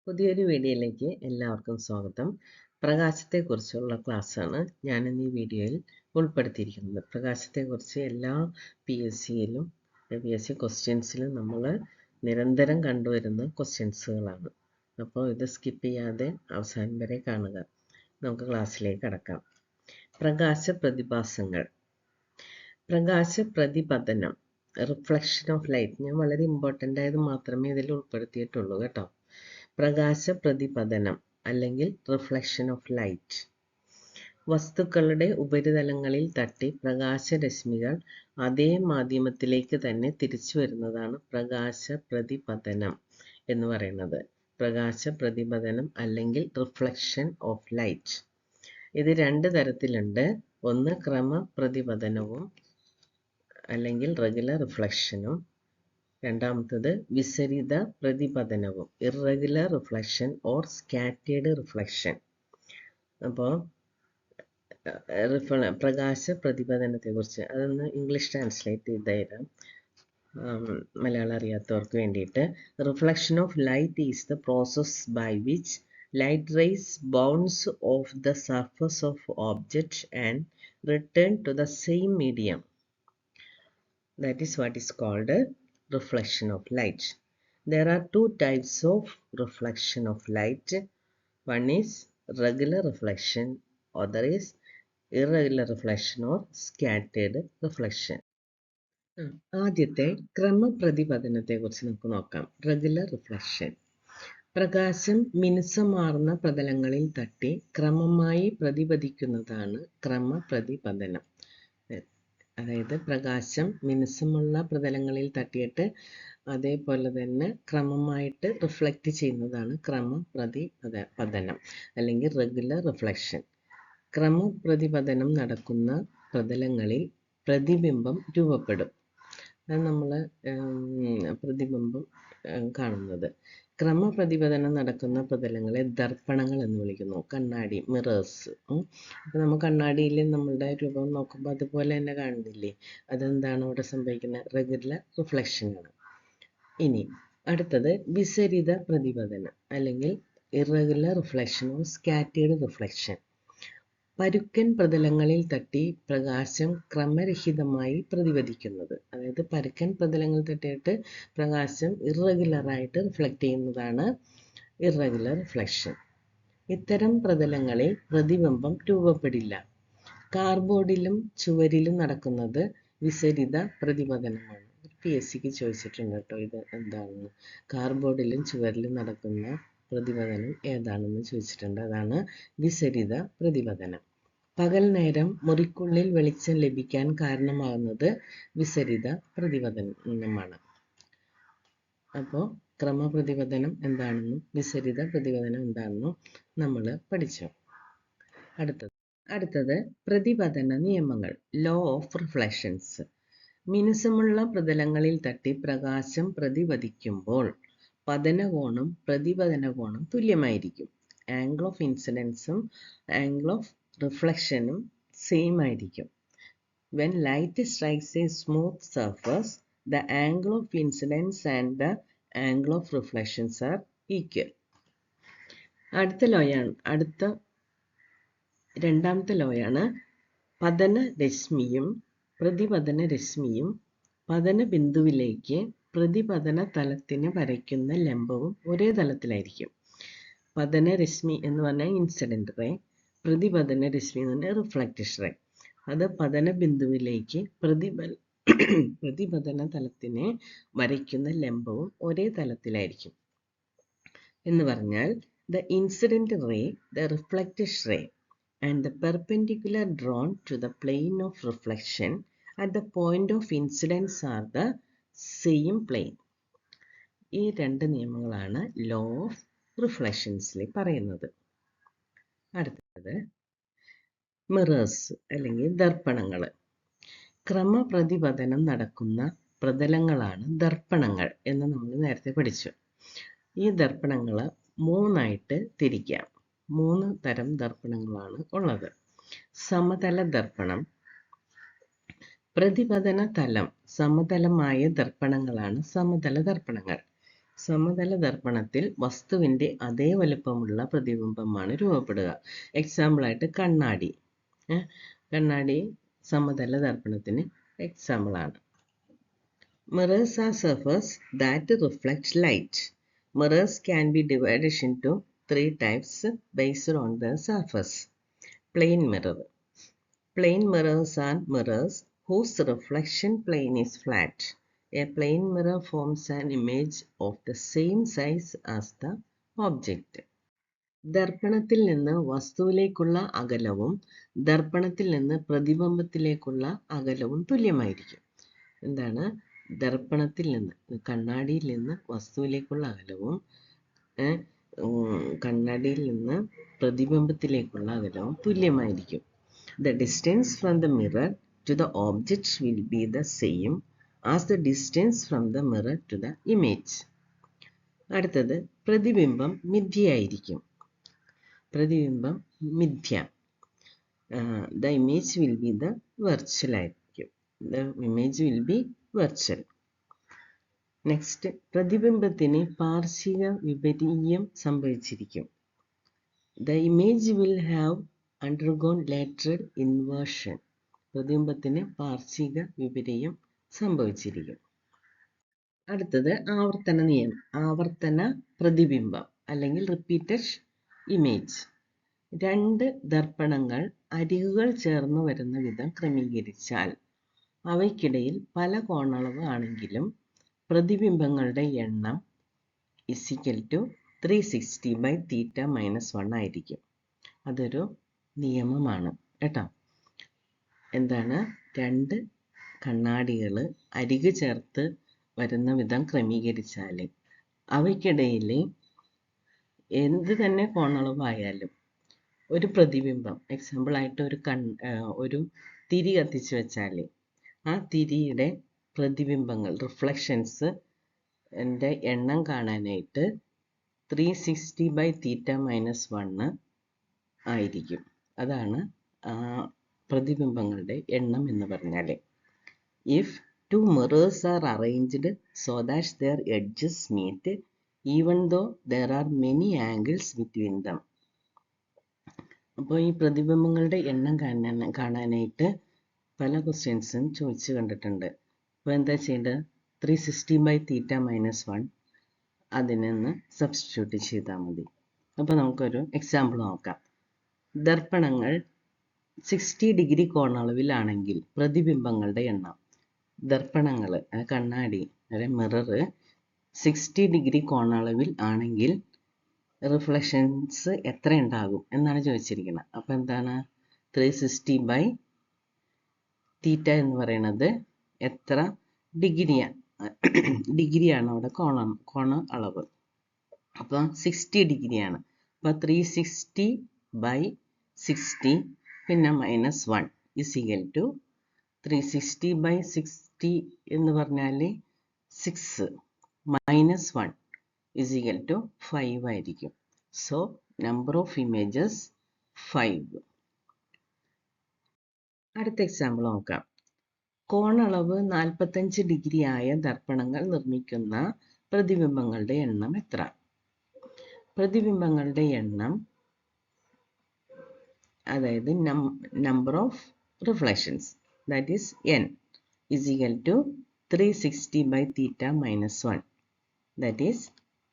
പുതിയൊരു വീഡിയോയിലേക്ക് എല്ലാവർക്കും സ്വാഗതം. പ്രകാശത്തെക്കുറിച്ചുള്ള ക്ലാസ്സാണ് ഞാനിന്ന് ഈ വീഡിയോയിൽ ഉൾപ്പെടുത്തിയിരിക്കുന്നത്. പ്രകാശത്തെക്കുറിച്ച് എല്ലാ പി എസ് സി ക്വസ്റ്റ്യൻസിലും നമ്മൾ നിരന്തരം കണ്ടുവരുന്ന ക്വസ്റ്റ്യൻസുകളാണ്. അപ്പോൾ ഇത് സ്കിപ്പ് ചെയ്യാതെ അവസാനം വരെ കാണുക. നമുക്ക് ക്ലാസ്സിലേക്ക് കടക്കാം. പ്രകാശ പ്രതിഭാസങ്ങൾ. പ്രകാശ പ്രതിപതനം, റിഫ്ലക്ഷൻ ഓഫ് ലൈറ്റ്. ഞാൻ വളരെ ഇമ്പോർട്ടൻ്റ് ആയത് മാത്രമേ ഇതിൽ ഉൾപ്പെടുത്തിയിട്ടുള്ളൂ കേട്ടോ. പ്രകാശ പ്രതിപതനം അല്ലെങ്കിൽ റിഫ്ലക്ഷൻ ഓഫ് ലൈറ്റ്. വസ്തുക്കളുടെ ഉപരിതലങ്ങളിൽ തട്ടി പ്രകാശരശ്മികൾ അതേ മാധ്യമത്തിലേക്ക് തന്നെ തിരിച്ചു വരുന്നതാണ് പ്രകാശ പ്രതിപതനം എന്ന് പറയുന്നത്. പ്രകാശ പ്രതിപതനം അല്ലെങ്കിൽ റിഫ്ലക്ഷൻ ഓഫ് ലൈറ്റ്. ഇത് രണ്ട് തരത്തിലുണ്ട്. ഒന്ന് ക്രമപ്രതിപതനവും അല്ലെങ്കിൽ റെഗുലർ റിഫ്ലക്ഷനും. രണ്ടാമത്തത് വിസരിത പ്രതിപതനവും, irregular reflection or scattered reflection. അപ്പോൾ പ്രകാശ പ്രതിപതനത്തെക്കുറിച്ച് അതൊന്ന് ഇംഗ്ലീഷ് ട്രാൻസ്ലേറ്റ് ചെയ്ത് തരാം മലയാളം അറിയാത്തവർക്ക് വേണ്ടിയിട്ട്. Reflection of light is the process by which light rays bounce off the surface of object and return to the same medium. That is what is called reflection of light. There are two types of reflection of light. One is regular reflection, other is irregular reflection or scattered reflection. ആദ്യത്തെ ക്രമപ്രതിപതനത്തെക്കുറിച്ച് നമുക്ക് നോക്കാം. Regular reflection. പ്രകാശം മിനുസമാർന്ന പ്രതലങ്ങളിൽ തട്ടി ക്രമമായി പ്രതിപതിക്കുന്നതാണ് ക്രമപ്രതിപതനം. അതായത് പ്രകാശം മിനുസമുള്ള പ്രതലങ്ങളിൽ തട്ടിയിട്ട് അതേപോലെ തന്നെ ക്രമമായിട്ട് റിഫ്ലക്റ്റ് ചെയ്യുന്നതാണ് ക്രമപ്രതിപതനം അല്ലെങ്കിൽ റെഗുലർ റിഫ്ലക്ഷൻ. ക്രമപ്രതിപതനം നടക്കുന്ന പ്രതലങ്ങളിൽ പ്രതിബിംബം രൂപപ്പെടും. അത് നമ്മൾ പ്രതിബിംബം കാണുന്നത്. ക്രമപ്രതിപതനം നടക്കുന്ന പ്രതലങ്ങളെ ദർപ്പണങ്ങൾ എന്ന് വിളിക്കുന്നു. കണ്ണാടി, മിറേഴ്സ്. അപ്പോൾ നമ്മൾ കണ്ണാടിയിൽ നമ്മളുടെ രൂപം നോക്കുമ്പോൾ അതുപോലെ തന്നെ കാണുന്നില്ലേ? അതെന്താണ് അവിടെ സംഭവിക്കുന്നത്? റെഗുലർ റിഫ്ലക്ഷനാണ്. ഇനി അടുത്തത് വിസരിത പ്രതിപതനം അല്ലെങ്കിൽ irregular reflection or scattered reflection. പരുക്കൻ പ്രതലങ്ങളിൽ തട്ടി പ്രകാശം ക്രമരഹിതമായി പ്രതിപതിക്കുന്നത്. അതായത് പരുക്കൻ പ്രതലങ്ങൾ തട്ടിയിട്ട് പ്രകാശം ഇറഗുലറായിട്ട് റിഫ്ലക്റ്റ് ചെയ്യുന്നതാണ് ഇറഗുലർ റിഫ്ലക്ഷൻ. ഇത്തരം പ്രതലങ്ങളിൽ പ്രതിബിംബം രൂപപ്പെടില്ല. കാർഡ്ബോർഡിലും ചുവരിലും നടക്കുന്നത് വിസരിത പ്രതിപതനമാണ്. PSCക്ക് ചോദിച്ചിട്ടുണ്ട് കേട്ടോ ഇത് എന്താണെന്ന്. കാർഡ്ബോർഡിലും ചുവരിലും നടക്കുന്ന പ്രതിപതനം ഏതാണെന്ന് ചോദിച്ചിട്ടുണ്ട്. അതാണ് വിസരിത പ്രതിപതനം. പകൽ നേരം മുറിക്കുള്ളിൽ വെളിച്ചം ലഭിക്കാൻ കാരണമാകുന്നത് വിസരിത പ്രതിപതനമാണ്. അപ്പോൾ ക്രമപ്രതിപതനം എന്താണെന്നും വിസരിത പ്രതിപതനം എന്താണെന്നും നമ്മൾ പഠിച്ചു. അടുത്തത് പ്രതിപതന നിയമങ്ങൾ, ലോ ഓഫ് റിഫ്ലക്ഷൻസ്. മിനുസമുള്ള പ്രതലങ്ങളിൽ തട്ടി പ്രകാശം പ്രതിപതിക്കുമ്പോൾ പതനകോണും പ്രതിപതനകോണും തുല്യമായിരിക്കും. ആംഗിൾ ഓഫ് ഇൻസിഡൻസും ആംഗിൾ ഓഫ് റിഫ്ലക്ഷനും സെയിം ആയിരിക്കും. When light strikes a smooth surface, the angle of incidence and the angle of reflections are equal. രണ്ടാമത്തെ ലോയാണ് പതനരശ്മിയും പ്രതിപതന രശ്മിയും പതന ബിന്ദുവിലേക്ക് പ്രതിപതന തലത്തിന് വരയ്ക്കുന്ന ലംബവും ഒരേ തലത്തിലായിരിക്കും. പതനരശ്മി എന്ന് പറഞ്ഞാൽ ഇൻസിഡന്റ് റേ, പ്രതിപതന രശ്മി എന്ന് പറഞ്ഞാൽ റിഫ്ലക്റ്റഡ് റേ. അത് പതന ബിന്ദുവിലേക്ക് പ്രതിപതന തലത്തിനെ വരയ്ക്കുന്ന ലംബവും ഒരേ തലത്തിലായിരിക്കും. എന്ന് പറഞ്ഞാൽ the incident ray, the reflected ray and the perpendicular drawn to the plane of reflection at the point of incidence are the same plane. ഈ രണ്ട് നിയമങ്ങളാണ് ലോ ഓഫ് റിഫ്ലക്ഷൻസിൽ പറയുന്നത്. അടുത്തത് മിറേഴ്സ് അല്ലെങ്കിൽ ദർപ്പണങ്ങൾ. ക്രമപ്രതിപതനം നടക്കുന്ന പ്രതലങ്ങളാണ് ദർപ്പണങ്ങൾ എന്ന് നമ്മൾ നേരത്തെ പഠിച്ചു. ഈ ദർപ്പണങ്ങൾ മൂന്നായിട്ട് തിരിക്കാം. 3 തരം ദർപ്പണങ്ങളാണ് ഉള്ളത്. സമതല ദർപ്പണം. പ്രതിപതന തലം സമതലമായ ദർപ്പണങ്ങളാണ് സമതല ദർപ്പണങ്ങൾ. സമതല ദർപ്പണത്തിൽ വസ്തുവിൻ്റെ അതേ വലുപ്പമുള്ള പ്രതിബിംബമാണ് രൂപപ്പെടുക. എക്സാമ്പിളായിട്ട് കണ്ണാടി. കണ്ണാടി സമതല ദർപ്പണത്തിന് എക്സാമ്പിളാണ്. Mirrors are surfaces that reflect light. Mirrors can be divided into 3 types based on the surface. Plane mirror. Plane mirrors are mirrors whose reflection plane is flat. A plane mirror forms an image of the same size as the object. ദർപ്പണത്തിൽ നിന്ന് വസ്തുവിലേക്കുള്ള അകലവും ദർപ്പണത്തിൽ നിന്ന് പ്രതിബിംബത്തിലേക്കുള്ള അകലവും തുല്യമായിരിക്കും. എന്താണ്? ദർപ്പണത്തിൽ നിന്ന്, കണ്ണാടിയിൽ നിന്ന് വസ്തുവിലേക്കുള്ള അകലവും കണ്ണാടിയിൽ നിന്ന് പ്രതിബിംബത്തിലേക്കുള്ള അകലവും തുല്യമായിരിക്കും. The distance from the mirror to the object will be the same as the distance from the mirror to the image. അടുത്തത് പ്രതിബിംബം മിഥ്യയായിരിക്കും. പ്രതിബിംബം മിഥ്യ. The image will be the virtual ആയിരിക്കും. The image will be virtual. Next, പ്രതിബിംബത്തിന് പാർശ്വിക വിപരീയം സംഭവിച്ചിരിക്കും. The image will have undergone lateral inversion. പ്രതിബിംബത്തിന് പാർശ്വിക വിപരീയം സംഭവിച്ചിരിക്കും. അടുത്തത് ആവർത്തന നിയമം. ആവർത്തന പ്രതിബിംബം അല്ലെങ്കിൽ റിപ്പീറ്റഡ് ഇമേജ്. 2 ദർപ്പണങ്ങൾ അരികുകൾ ചേർന്ന് വരുന്ന വിധം ക്രമീകരിച്ചാൽ അവയ്ക്കിടയിൽ പല കോണളവ് ആണെങ്കിലും പ്രതിബിംബങ്ങളുടെ എണ്ണം = 360/θ-1 ആയിരിക്കും. അതൊരു നിയമമാണ് കേട്ടോ. എന്താണ്? 2 കണ്ണാടികൾ അരികു ചേർത്ത് വരുന്ന വിധം ക്രമീകരിച്ചാൽ അവയ്ക്കിടയിൽ എന്ത് തന്നെ കോണളവായാലും ഒരു പ്രതിബിംബം, എക്സാമ്പിളായിട്ട് ഒരു തിരി കത്തിച്ച് വെച്ചാൽ ആ തിരിയുടെ പ്രതിബിംബങ്ങൾ, റിഫ്ലക്ഷൻസ് എണ്ണം കാണാനായിട്ട് 360/θ-1 ആയിരിക്കും. അതാണ് പ്രതിബിംബങ്ങളുടെ എണ്ണം എന്ന് പറഞ്ഞാൽ. If 2 mirrors are arranged so that their edges meet, even though there are many angles between them. അപ്പോൾ ഈ പ്രതിബിംബങ്ങളുടെ എണ്ണം കാണാനായിട്ട് പല ക്വസ്റ്റ്യൻസും ചോദിച്ചു കണ്ടിട്ടുണ്ട്. അപ്പോൾ എന്താ ചെയ്യേണ്ടത്? 360/θ-1 അതിനൊന്ന് സബ്സ്റ്റിറ്റ്യൂട്ട് ചെയ്താൽ മതി. അപ്പോൾ നമുക്കൊരു എക്സാമ്പിൾ നോക്കാം. ദർപ്പണങ്ങൾ 60 ഡിഗ്രി കോണളവിലാണെങ്കിൽ പ്രതിബിംബങ്ങളുടെ എണ്ണം, ദർപ്പണങ്ങൾ കണ്ണാടി മിറർ 60 ഡിഗ്രി കോണളവിൽ ആണെങ്കിൽ റിഫ്ലക്ഷൻസ് എത്ര ഉണ്ടാകും എന്നാണ് ചോദിച്ചിരിക്കുന്നത്. അപ്പോൾ എന്താണ്? 360/θ എന്ന് പറയുന്നത് എത്ര ഡിഗ്രിയാണ് അവിടെ കോണ അളവ്. അപ്പോൾ 60 ഡിഗ്രിയാണ്. അപ്പോൾ 360/60 പിന്നെ -1 = 360/60 എന്ന് പറഞ്ഞാൽ 6 -1 = 5 ആയിരിക്കും. So number of images 5. അടുത്ത എക്സാമ്പിൾ നോക്കാം. കോണളവ് 45 ഡിഗ്രി ആയ ദർപ്പണങ്ങൾ നിർമ്മിക്കുന്ന പ്രതിബിംബങ്ങളുടെ എണ്ണം എത്ര? പ്രതിബിംബങ്ങളുടെ എണ്ണം, അതായത് number of reflections, that is n = 360/θ-1. that is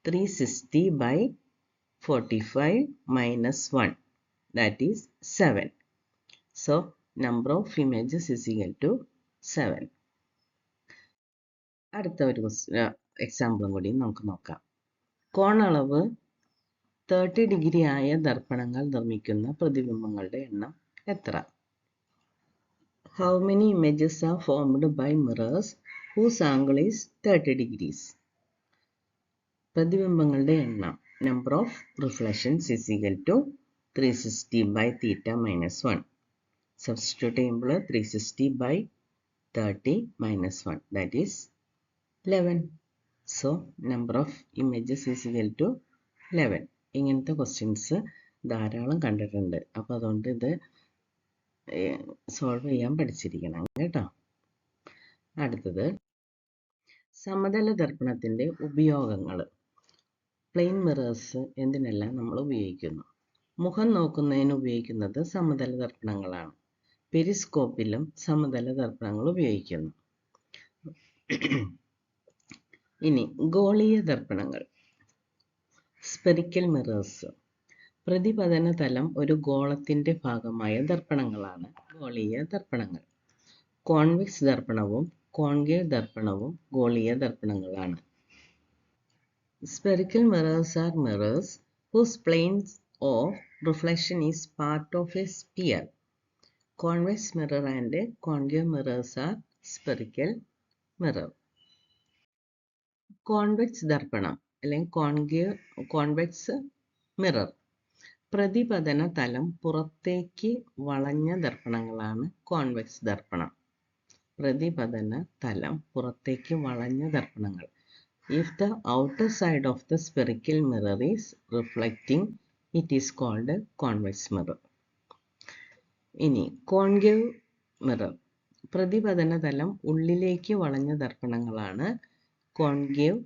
360/45 - 1, that is 7. So number of images = 7. അടുത്ത ഒരു എക്സാമ്പിളും കൂടി നമുക്ക് നോക്കാം. കോണളവ് 30 ഡിഗ്രി ആയ ദർപ്പണങ്ങൾ നിർമ്മിക്കുന്ന പ്രതിബിംബങ്ങളുടെ എണ്ണം എത്ര? How many images are formed by mirrors whose angle is 30 degrees? പ്രതിബിംബങ്ങളുടെ എണ്ണം, number of reflections = 360/θ-1. Substitute ചെയ്യുമ്പോൾ 360/30 - 1, that is 11. So number of images = 11. ഇങ്ങനത്തെ ക്വസ്റ്റ്യൻസ് ധാരാളം കണ്ടിട്ടുണ്ട്. അപ്പോൾ അതുകൊണ്ട് ഇത് സോൾവ് ചെയ്യാൻ പഠിച്ചിരിക്കണം കേട്ടോ. അടുത്തത്, സമതല ദർപ്പണത്തിൻ്റെ ഉപയോഗങ്ങൾ. പ്ലെയിൻ മിറേഴ്സ് എന്തിനെല്ലാം നമ്മൾ ഉപയോഗിക്കുന്നു? മുഖം നോക്കുന്നതിന് ഉപയോഗിക്കുന്നത് സമതല ദർപ്പണങ്ങളാണ്. പെരിസ്കോപ്പിലും സമതല ദർപ്പണങ്ങൾ ഉപയോഗിക്കുന്നു. ഇനി ഗോളീയ ദർപ്പണങ്ങൾ. Spherical mirrors. പ്രതിപതന തലം ഒരു ഗോളത്തിൻ്റെ ഭാഗമായ ദർപ്പണങ്ങളാണ് ഗോളീയ ദർപ്പണങ്ങൾ. കോൺവെക്സ് ദർപ്പണവും കോൺകേവ് ദർപ്പണവും ഗോളീയ ദർപ്പണങ്ങളാണ്. Spherical mirrors are mirrors whose planes of reflection is part of a sphere. Convex mirror and concave mirrors are spherical mirror. Convex ദർപ്പണം അല്ലെങ്കിൽ കോൺവെക്സ് മിറർ. പ്രതിപതന തലം പുറത്തേക്ക് വളഞ്ഞ ദർപ്പണങ്ങളാണ് കോൺവെക്സ് ദർപ്പണം. പ്രതിപതന തലം പുറത്തേക്ക് വളഞ്ഞ ദർപ്പണങ്ങൾ. If the outer side of the spherical mirror is reflecting, it is called a convex mirror. ഇനി concave mirror. പ്രതിപതന തലം ഉള്ളിലേക്ക് വളഞ്ഞ ദർപ്പണങ്ങളാണ് concave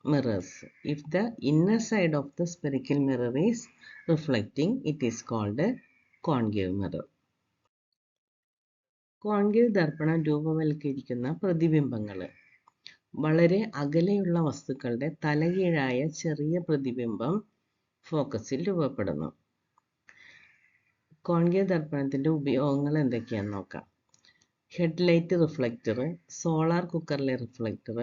mirrors. If the inner side of the spherical mirror is reflecting, it is called a concave mirror. Concave ദർപ്പണം രൂപവൽക്കരിക്കുന്ന പ്രതിബിംബങ്ങൾ. വളരെ അകലെയുള്ള വസ്തുക്കളുടെ തലകീഴായ ചെറിയ പ്രതിബിംബം ഫോക്കസിൽ രൂപപ്പെടുന്നു. കോൺകേവ് ദർപ്പണത്തിൻ്റെ ഉപയോഗങ്ങൾ എന്തൊക്കെയാണെന്ന് നോക്കാം. ഹെഡ്ലൈറ്റ് റിഫ്ലക്ടർ, സോളാർ കുക്കറിലെ റിഫ്ലക്ടർ,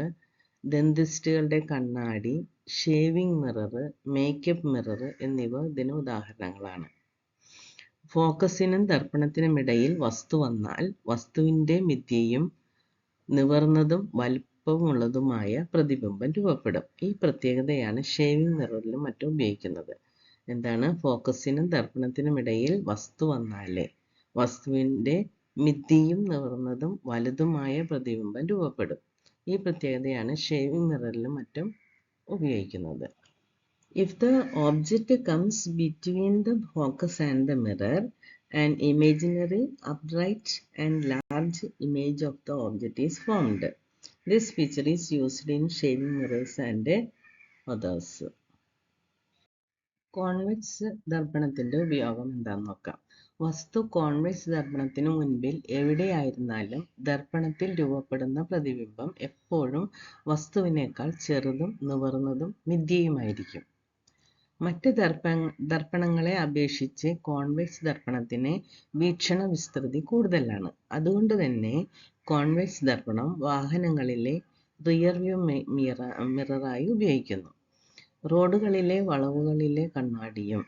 ദന്തിസ്റ്റുകളുടെ കണ്ണാടി, ഷേവിംഗ് മിറർ, മേക്കപ്പ് മിറർ എന്നിവ ഇതിന് ഉദാഹരണങ്ങളാണ്. ഫോക്കസിനും ദർപ്പണത്തിനുമിടയിൽ വസ്തു വന്നാൽ വസ്തുവിൻ്റെ മിഥ്യയും നിവർന്നതും വലുപ്പമുള്ളതുമായ പ്രതിബിംബം രൂപപ്പെടും. ഈ പ്രത്യേകതയാണ് ഷേവിംഗ് മിററിലും മറ്റും ഉപയോഗിക്കുന്നത്. എന്താണ്? ഫോക്കസിനും ദർപ്പണത്തിനുമിടയിൽ വസ്തു വന്നാലേ വസ്തുവിൻ്റെ മിഥ്യയും നിവർന്നതും വലുതുമായ പ്രതിബിംബം രൂപപ്പെടും. ഈ പ്രത്യേകതയാണ് ഷേവിംഗ് മിററിലും മറ്റും ഉപയോഗിക്കുന്നത്. If the object comes between the focus and the mirror, an imaginary, upright and large image of the object is formed. This feature is used in shaving mirrors and others. Convex ദർപ്പണത്തിൻ്റെ ഉപയോഗം എന്താണെന്ന് നോക്കാം. വസ്തു convex ദർപ്പണത്തിന് മുൻപിൽ എവിടെയായിരുന്നാലും ദർപ്പണത്തിൽ രൂപപ്പെടുന്ന പ്രതിബിംബം എപ്പോഴും വസ്തുവിനേക്കാൾ ചെറുതും നിവർന്നതും മിഥ്യയുമായിരിക്കും. മറ്റ് ദർപ്പണങ്ങളെ അപേക്ഷിച്ച് കോൺവെക്സ് ദർപ്പണത്തിന് വീക്ഷണ വിസ്തൃതി കൂടുതലാണ്. അതുകൊണ്ട് തന്നെ കോൺവെക്സ് ദർപ്പണം വാഹനങ്ങളിലെ റിയർ വ്യൂ മിററായി ഉപയോഗിക്കുന്നു. റോഡുകളിലെ വളവുകളിലെ കണ്ണാടിയും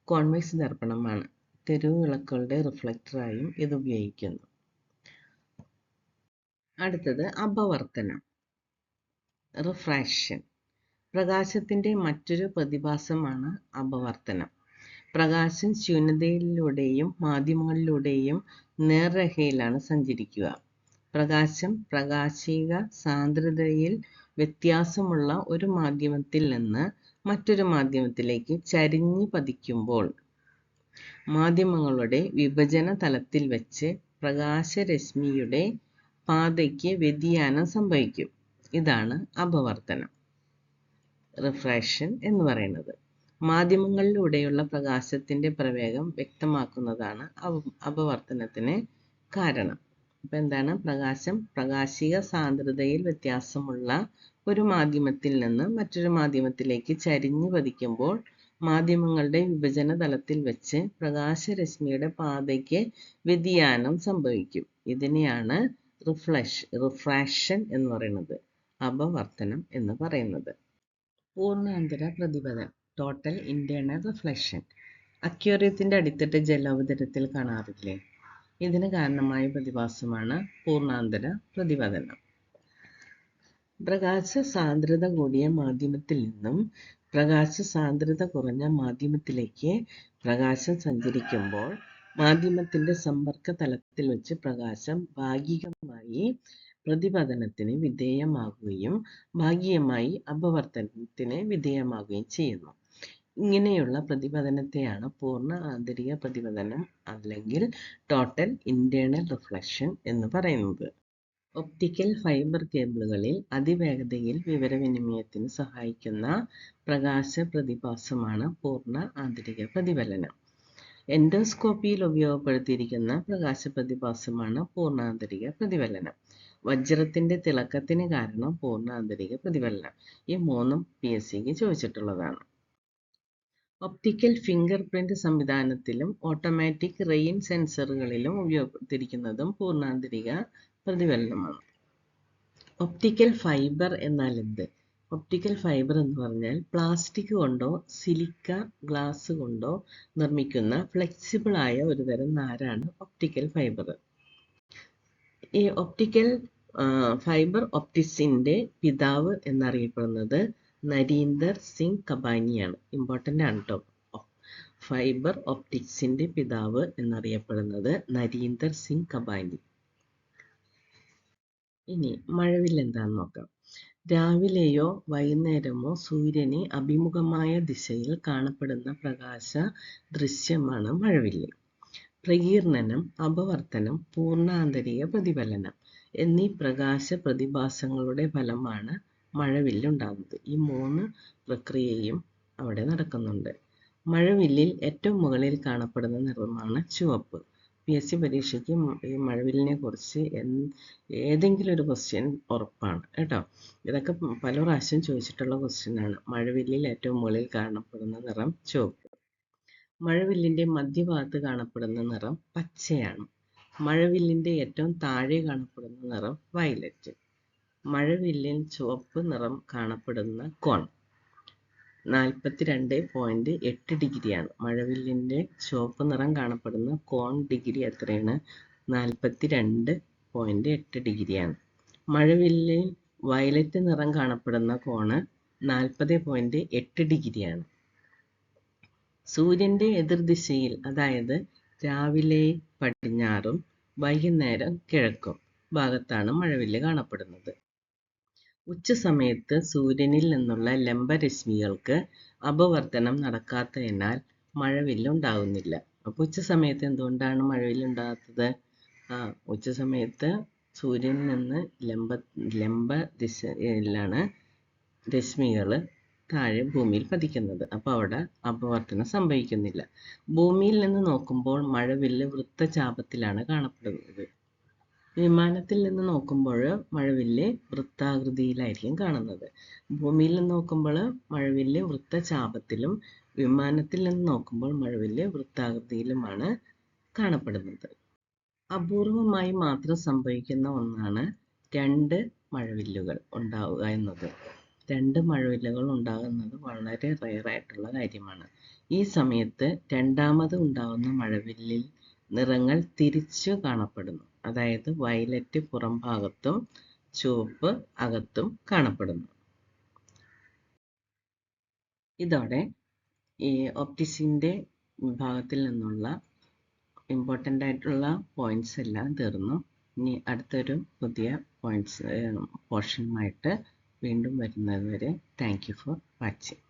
കോൺവെക്സ് ദർപ്പണമാണ്. തെരുവ് വിളക്കുകളുടെ റിഫ്ലക്ടറായും ഇത് ഉപയോഗിക്കുന്നു. അടുത്തത് അപവർത്തനം, റിഫ്രാക്ഷൻ. പ്രകാശത്തിൻ്റെ മറ്റൊരു പ്രതിഭാസമാണ് അപവർത്തനം. പ്രകാശം ശൂന്യതയിലൂടെയും മാധ്യമങ്ങളിലൂടെയും നേർരേഖയിലാണ് സഞ്ചരിക്കുക. പ്രകാശം പ്രകാശിക സാന്ദ്രതയിൽ വ്യത്യാസമുള്ള ഒരു മാധ്യമത്തിൽ നിന്ന് മറ്റൊരു മാധ്യമത്തിലേക്ക് ചരിഞ്ഞ് പതിക്കുമ്പോൾ മാധ്യമങ്ങളുടെ വിഭജന തലത്തിൽ വെച്ച് പ്രകാശരശ്മിയുടെ പാതയ്ക്ക് വ്യതിയാനം സംഭവിക്കും. ഇതാണ് അപവർത്തനം, റിഫ്രാക്ഷൻ എന്ന് പറയുന്നത്. മാധ്യമങ്ങളിലൂടെയുള്ള പ്രകാശത്തിൻ്റെ പ്രവേഗം വ്യക്തമാക്കുന്നതാണ് അപവർത്തനത്തിന് കാരണം. അപ്പം എന്താണ്? പ്രകാശം പ്രകാശിക സാന്ദ്രതയിൽ വ്യത്യാസമുള്ള ഒരു മാധ്യമത്തിൽ നിന്ന് മറ്റൊരു മാധ്യമത്തിലേക്ക് ചരിഞ്ഞു പതിക്കുമ്പോൾ മാധ്യമങ്ങളുടെ വിഭജന തലത്തിൽ വെച്ച് പ്രകാശരശ്മിയുടെ പാതയ്ക്ക് വ്യതിയാനം സംഭവിക്കും. ഇതിനെയാണ് റിഫ്രാക്ഷൻ എന്ന് പറയുന്നത്, അപവർത്തനം എന്ന് പറയുന്നത്. പൂർണ്ണാന്തര പ്രതിപതനം, ടോട്ടൽ ഇന്റേണൽ റിഫ്ലക്ഷൻ. അക്വേറിയത്തിൻ്റെ അടിത്തട്ട് ജലോപരിതലത്തിൽ കാണാറില്ലേ? ഇതിന് കാരണമായ പ്രതിഭാസമാണ് പൂർണ്ണാന്തര പ്രതിപതനം. പ്രകാശ സാന്ദ്രത കൂടിയ മാധ്യമത്തിൽ നിന്നും പ്രകാശ സാന്ദ്രത കുറഞ്ഞ മാധ്യമത്തിലേക്ക് പ്രകാശം സഞ്ചരിക്കുമ്പോൾ മാധ്യമത്തിൻ്റെ സമ്പർക്ക തലത്തിൽ വെച്ച് പ്രകാശം ഭാഗികമായി പ്രതിപതനത്തിന് വിധേയമാകുകയും ഭാഗികമായി അപവർത്തനത്തിന് വിധേയമാകുകയും ചെയ്യുന്നു. ഇങ്ങനെയുള്ള പ്രതിപതനത്തെയാണ് പൂർണ്ണ ആന്തരിക പ്രതിപതനം അല്ലെങ്കിൽ ടോട്ടൽ ഇന്റേണൽ റിഫ്ലക്ഷൻ എന്ന് പറയുന്നത്. ഒപ്റ്റിക്കൽ ഫൈബർ കേബിളുകളിൽ അതിവേഗതയിൽ വിവരവിനിമയത്തിന് സഹായിക്കുന്ന പ്രകാശ പ്രതിഭാസമാണ് പൂർണ്ണ ആന്തരിക പ്രതിഫലനം. എൻഡോസ്കോപ്പിയിൽ ഉപയോഗപ്പെടുത്തിയിരിക്കുന്ന പ്രകാശ പ്രതിഭാസമാണ് പൂർണ്ണാന്തരിക പ്രതിഫലനം. വജ്രത്തിന്റെ തിളക്കത്തിന് കാരണം പൂർണ്ണാന്തരിക പ്രതിഫലനം. ഈ മൂന്നും PSCക്ക് ചോദിച്ചിട്ടുള്ളതാണ്. ഒപ്റ്റിക്കൽ ഫിംഗർ പ്രിന്റ് സംവിധാനത്തിലും ഓട്ടോമാറ്റിക് റെയിൻ സെൻസറുകളിലും ഉപയോഗപ്പെടുത്തിയിരിക്കുന്നതും പൂർണ്ണാന്തരിക പ്രതിഫലനമാണ്. ഒപ്റ്റിക്കൽ ഫൈബർ എന്നാൽ എന്ത്? ഒപ്റ്റിക്കൽ ഫൈബർ എന്ന് പറഞ്ഞാൽ പ്ലാസ്റ്റിക് കൊണ്ടോ സിലിക്ക ഗ്ലാസ് കൊണ്ടോ നിർമ്മിക്കുന്ന ഫ്ലെക്സിബിൾ ആയ ഒരു തരം നാരാണ് ഒപ്റ്റിക്കൽ ഫൈബർ. ഈ ഒപ്റ്റിക്കൽ ഫൈബർ ഒപ്റ്റിക്സിന്റെ പിതാവ് എന്നറിയപ്പെടുന്നത് നരീന്ദർ സിംഗ് കബാനിയാണ്. ഇമ്പോർട്ടൻ്റ് ആണ് കേട്ടോ. ഫൈബർ ഒപ്റ്റിക്സിന്റെ പിതാവ് എന്നറിയപ്പെടുന്നത് നരീന്ദർ സിംഗ് കബാനി. ഇനി മഴവിൽ എന്താണെന്ന് നോക്കാം. രാവിലെയോ വൈകുന്നേരമോ സൂര്യന് അഭിമുഖമായ ദിശയിൽ കാണപ്പെടുന്ന പ്രകാശ ദൃശ്യമാണ് മഴവില്ല്. പ്രകീർണനം, അപവർത്തനം, പൂർണ്ണാന്തരിക പ്രതിഫലനം എന്നീ പ്രകാശ പ്രതിഭാസങ്ങളുടെ ഫലമാണ് മഴവില്ലുണ്ടാകുന്നത്. ഈ മൂന്ന് പ്രക്രിയയും അവിടെ നടക്കുന്നുണ്ട്. മഴവില്ലിൽ ഏറ്റവും മുകളിൽ കാണപ്പെടുന്ന നിറമാണ് ചുവപ്പ്. PSC പരീക്ഷയ്ക്ക് ഈ മഴവില്ലിനെ കുറിച്ച് ഏതെങ്കിലും ഒരു ക്വസ്റ്റ്യൻ ഉറപ്പാണ് കേട്ടോ. ഇതൊക്കെ പല പ്രാവശ്യം ചോദിച്ചിട്ടുള്ള ക്വസ്റ്റ്യനാണ്. മഴവില്ലിൽ ഏറ്റവും മുകളിൽ കാണപ്പെടുന്ന നിറം ചുവപ്പ്. മഴവില്ലിന്റെ മധ്യഭാഗത്ത് കാണപ്പെടുന്ന നിറം പച്ചയാണ്. മഴവില്ലിന്റെ ഏറ്റവും താഴെ കാണപ്പെടുന്ന നിറം വയലറ്റ്. മഴവില്ലിൽ ചുവപ്പ് നിറം കാണപ്പെടുന്ന കോൺ 42.8 ഡിഗ്രിയാണ്. മഴവില്ലിന്റെ ചുവപ്പ് നിറം കാണപ്പെടുന്ന കോൺ ഡിഗ്രി എത്രയാണ്? 42.8 ഡിഗ്രിയാണ്. മഴവില്ലിൽ വയലറ്റ് നിറം കാണപ്പെടുന്ന കോണ് 40.8 ഡിഗ്രിയാണ്. സൂര്യന്റെ എതിർദിശയിൽ, അതായത് രാവിലെ പടിഞ്ഞാറും വൈകുന്നേരം കിഴക്കും ഭാഗത്താണ് മഴവില്ല് കാണപ്പെടുന്നത്. ഉച്ചസമയത്ത് സൂര്യനിൽ നിന്നുള്ള ലംബരശ്മികൾക്ക് അപവർത്തനം നടക്കാത്തതിനാൽ മഴവില്ല് ഉണ്ടാകുന്നില്ല. അപ്പോൾ ഉച്ചസമയത്ത് എന്തുകൊണ്ടാണ് മഴവില്ല് ഉണ്ടാകാത്തത്? ഉച്ചസമയത്ത് സൂര്യനിൽ നിന്ന് ലംബ ദിശയിലാണ് രശ്മികൾ താഴെ ഭൂമിയിൽ പതിക്കുന്നത്. അപ്പോൾ അവിടെ അപവർത്തനം സംഭവിക്കുന്നില്ല. ഭൂമിയിൽ നിന്ന് നോക്കുമ്പോൾ മഴവില്ല് വൃത്തചാപത്തിലാണ് കാണപ്പെടുന്നത്. വിമാനത്തിൽ നിന്ന് നോക്കുമ്പോൾ മഴവില്ല് വൃത്താകൃതിയിലായിരിക്കും കാണുന്നത്. ഭൂമിയിൽ നിന്ന് നോക്കുമ്പോൾ മഴവില്ല് വൃത്തചാപത്തിലും വിമാനത്തിൽ നിന്ന് നോക്കുമ്പോൾ മഴവില്ല് വൃത്താകൃതിയിലുമാണ് കാണപ്പെടുന്നത്. അപൂർവമായി മാത്രം സംഭവിക്കുന്ന ഒന്നാണ് രണ്ട് മഴവില്ലുകൾ ഉണ്ടാവുക എന്നത്. രണ്ട് മഴവില്ലുകൾ ഉണ്ടാകുന്നത് വളരെ റെയറായിട്ടുള്ള കാര്യമാണ്. ഈ സമയത്ത് രണ്ടാമത് ഉണ്ടാകുന്ന മഴവില്ലിൽ നിറങ്ങൾ തിരിച്ചു കാണപ്പെടുന്നു. അതായത് വയലറ്റ് പുറം ഭാഗത്തും ചുവപ്പ് അകത്തും കാണപ്പെടുന്നു. ഇതോടെ ഈ ഒപ്റ്റിക്സിന്റെ വിഭാഗത്തിൽ നിന്നുള്ള ഇമ്പോർട്ടൻ്റ് ആയിട്ടുള്ള പോയിന്റ്സ് എല്ലാം തീർന്നു. ഇനി അടുത്തൊരു പുതിയ പോർഷനുമായിട്ട് വീണ്ടും വരുന്നത് വരെ താങ്ക് യു ഫോർ വാച്ചിങ്.